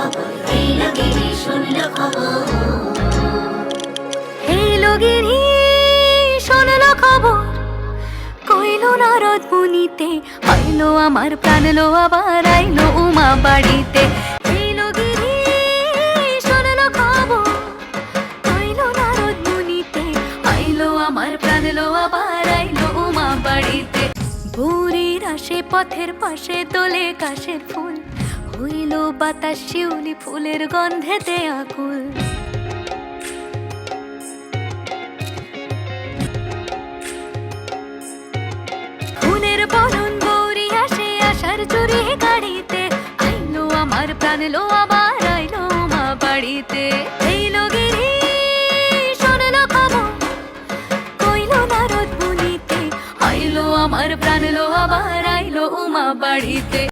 খবর, এলো গিরি শুনলো খবর। এলো গিরি শুনলো খবর, কইলো নারদ মুনিতে, আইলো আমার প্রাণ লো আবার আইলো উমা বাড়িতে। এলো গিরি শুনলো খবর, কইলো নারদ মুনিতে, আইলো আমার প্রাণ লো আবার আইলো উমা বাড়িতে। ভোরের আসে পথের পাশে তোলে কাশের ফুল, হইল বাতাস শিউলি ফুলের গন্ধেতে আকুল। ফুলের বরণ গৌরী আসে আশার চুরি গাড়িতে, আইলো আমার প্রাণ লো আবার আইলো মা বাড়িতে। এইলো গিরি শুনলো খবর, কইলো নারদ মুনিতে, আইলো আমার প্রাণ লো আবার আইলো উমা বাড়িতে।